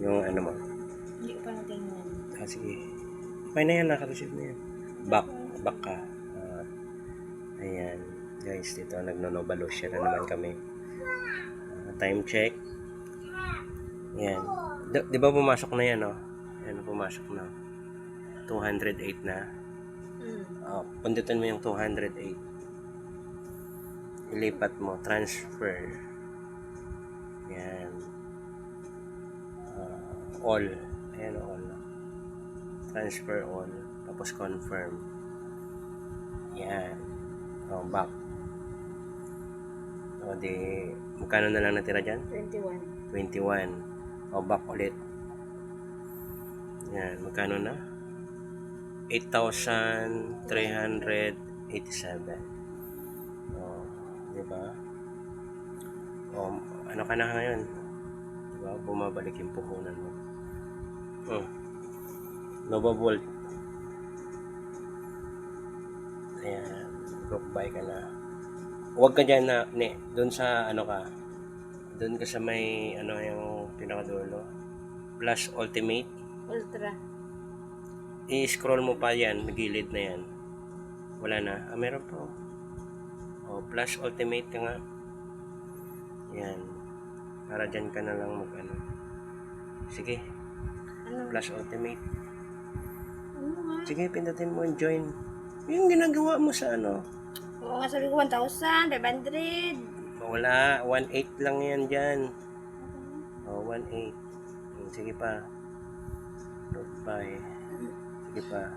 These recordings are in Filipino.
Yung ano mo. Hindi ko pa natingnan. Sige. Okay na yan, naka-receive na yan. Back ka. Ayan. Guys, dito nagno-novalusya na naman kami. Time check. Ayan. Di ba pumasok na yan, oh? Ayan, pumasok na. 208 na. Pundutin mo yung 208. Ilipat mo. Transfer. Ayan. All. Ayan, all. Transfer all. Tapos confirm. Ayan. Back. Di, magkano na lang natira dyan? 21. Back ulit. Yan, magkano na? 8,387. Diba? Ano ka na ngayon? Diba? Bumabalik yung puhunan mo. Nova Volt. Ayan. Group buy ka na. Huwag ka dyan na, doon sa ano ka. Doon ka sa may, ano yung pinakadulo. Plus Ultimate. Ultra. I-scroll mo pa yan, gilid na yan. Wala na. Meron pa. Plus Ultimate ka nga. Yan. Para dyan ka na lang mag ano. Sige. Plus Ultimate. Sige, pindutin mo yung join. Yung ginagawa mo sa ano. Oo nga, sabi ko 1,500. Wala. 1.8 lang yan dyan. 1.8. Sige pa. Bye. Sige pa.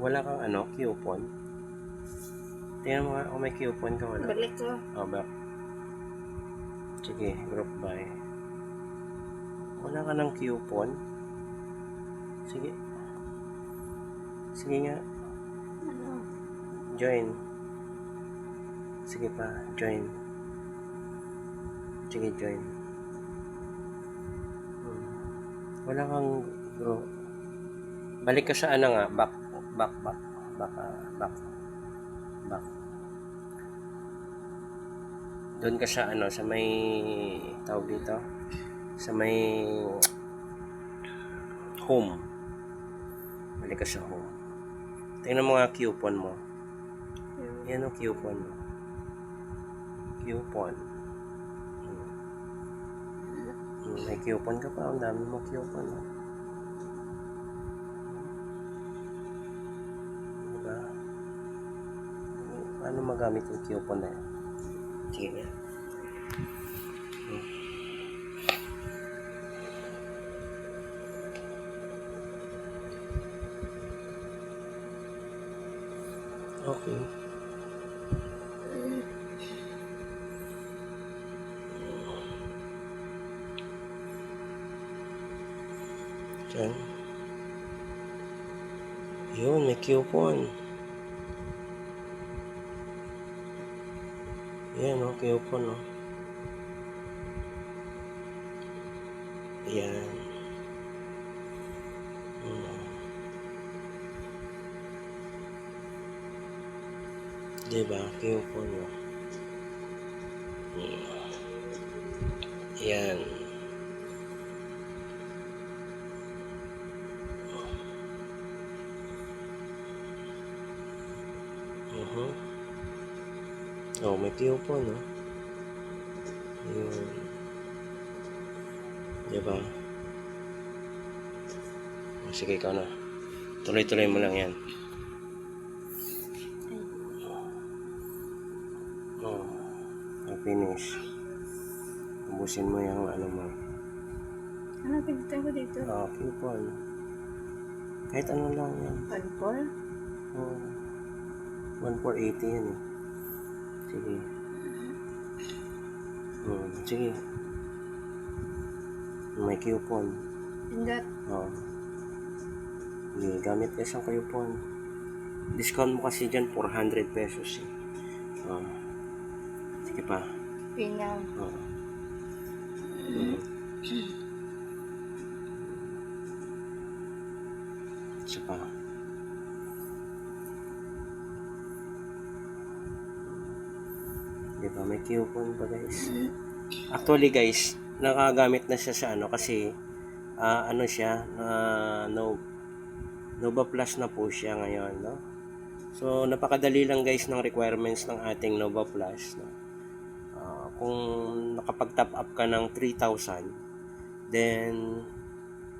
Wala kang ano, coupon. Tingnan mo nga kung may coupon ka, wala. Balik ko. Back. Sige, group buy. Wala ka ng coupon. Sige. Sige nga. Join. Sige pa, join. Sige, join. Wala kang bro. Balik ka sa ano nga, back. Doon ka sa ano, sa may tawag dito. Sa may home. Balik ka sa home. Tingnan mo nga coupon mo. Yan ang coupon mo. Coupon. May coupon ka pa. Ang dami mo coupon. Diba? Paano magamit yung coupon na yan? Sige nga. Okay. Diyan. Yun, may coupon. Yan, coupon, Yan. Diba, coupon, Yan. May coupon, Yun. Diba? Sige, ikaw na. Tuloy-tuloy mo lang yan. Finish. Ubusin mo yung ano mo. Ano pinagtan ko dito? Coupon. Kahit ano lang yan. 1,400? 1,480 yan Sige. Sige. May coupon. Pindot. Sige, gamit ka isang coupon. Discount mo kasi dyan 400 pesos Sige pa. Pinaw. Isa pa. Diba, may coupon pa guys. Actually guys, nakagamit na siya sa ano kasi ano siya, Nova Plus na po siya ngayon, no? So, napakadali lang guys ng requirements ng ating Nova Plus, no? Kung nakapag-top up ka ng 3,000, then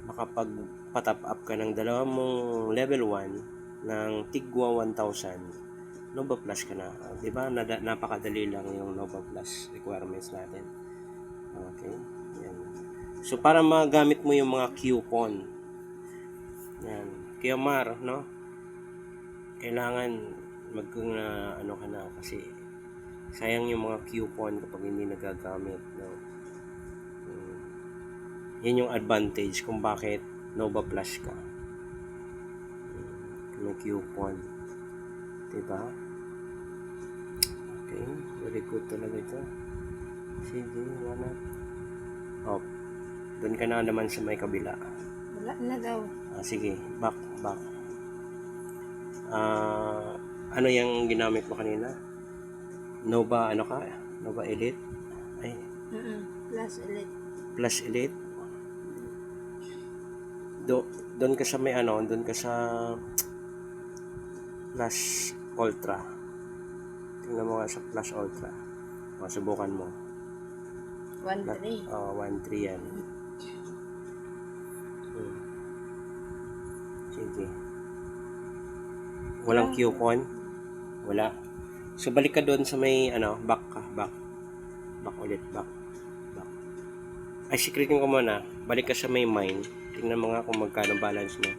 makapag-top up ka ng dalawang mong level 1 ng tigwa 1,000, Nova Plus ka na. Di ba? Napakadali lang yung Nova Plus requirements natin. Okay? Yan. So, para magamit mo yung mga coupon, yan. Kaya Mar, no? Kailangan ano ka na kasi sayang yung mga coupon kapag hindi nagagamit, no? Yan yung advantage kung bakit Nova Plus ka. May coupon. Diba? Okay. Very good talaga ito. Sige, wala. Oh, doon ka na naman sa may kabila. Wala na daw. Sige, back. Ano yung ginamit mo kanina? Nova, ano ka? Nova Elite? Ay, Plus Elite. Plus Elite? Doon ka sa may ano, doon ka sa Plus Ultra. Tingnan mo nga sa Plus Ultra. Subukan mo. 1-3. 1-3 yan. Sige. Walang coupon? Wala. So, balik ka doon sa may, back ka. Back ulit. Back. Ay, secretin ko muna. Balik ka sa may mine. Tingnan mo nga kung magkano balance mo.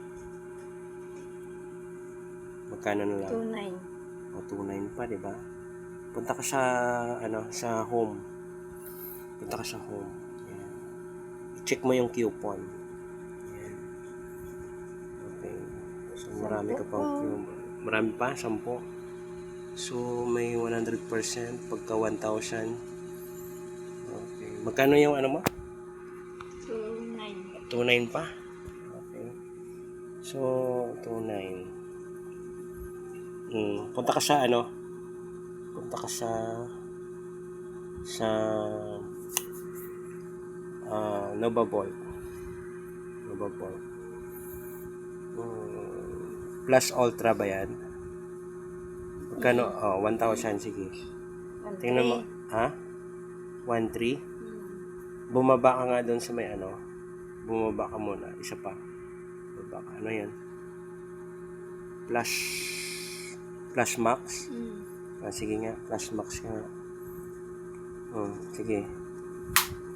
Magkano na lang? 2.9. 2.9 pa, diba? Punta ka sa, sa home. Punta ka sa home. Yan. I-check mo yung coupon. Yan. Okay. So, marami ka pang coupon. Marami pa? 10. So, may 100% pagka 1,000. Okay. Magkano yung mo? 2.9. 2.9 pa? Okay. So, 2.9. Punta ka sa punta ka sa Nova Bolt. Plus Ultra ba yan? Magkano? 1,000, sige. Tingnan mo. Ha? 1,3? Bumaba ka nga doon sa may bumaba ka muna. Isa pa. Bumaba ka. Ano yan? Plus Max? Sige nga. Plus Max ka nga. Sige.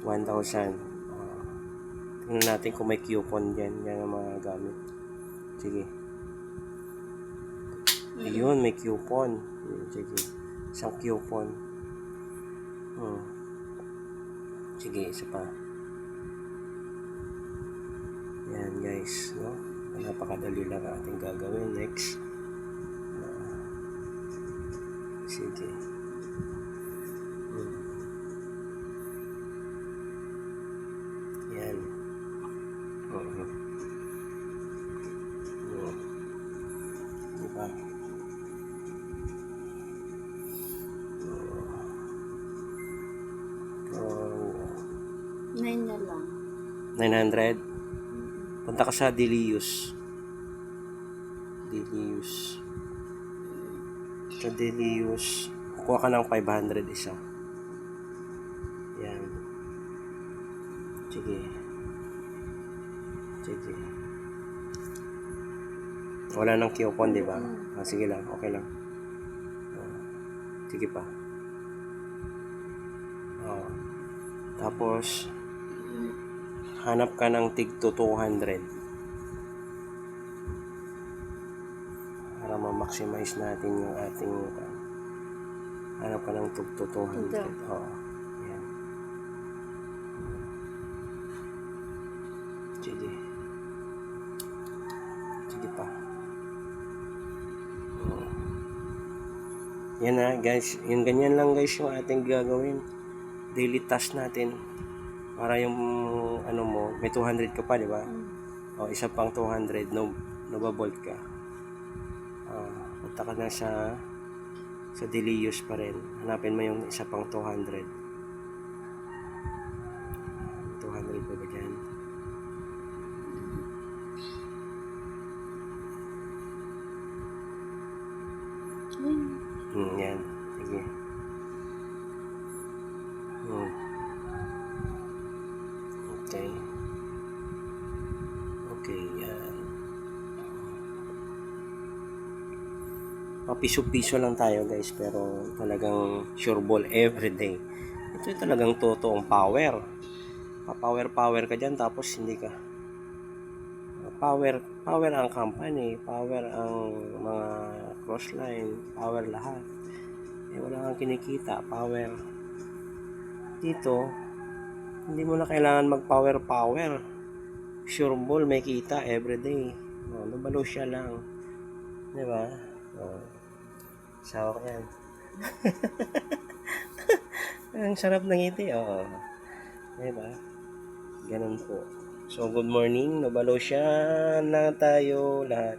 1,000. Tingnan natin kung may coupon dyan. Yan ang mga gamit. Sige. Ayun, may coupon. Sige. Isang coupon. Sige, isa pa. Yan guys, no? Napakadali lang ating gagawin. Next. Sige. Yan. Diba? 9 na lang. 900. Punta ka sa Delius. Sa Delius, kuha ka ng 500 isa. Yan. Sige. Wala nang coupon, di ba? Sige lang, okay lang. Sige pa. Tapos, hanap ka ng tig to 200 para ma-maximize natin yung ating hanap ka ng tig to 200. Yan. Sige pa. Yan na guys, yung ganyan lang guys yung ating gagawin. Daily task natin para yung mo, may 200 ka pa, di ba? Isa pang 200, Nova Bolt ka. Punta ka na sa Delius pa rin. Hanapin mo yung isa pang 200. Yan. Sige. Okay. Okay, yan. Papiso-piso lang tayo guys, pero talagang sure ball everyday. Ito yung talagang totoong power. Power ka dyan, tapos hindi ka. Power ang company, power ang mga crossline, power lahat. Wala kang kinikita, power. Dito, hindi mo na kailangan mag-power. Sure ball, may kita everyday. Nabalo siya lang. Di ba? Sawa yan. Ang sarap ng ngiti, oo. Di ba? Ganun po. So, good morning. Nabalo siya na tayo lahat.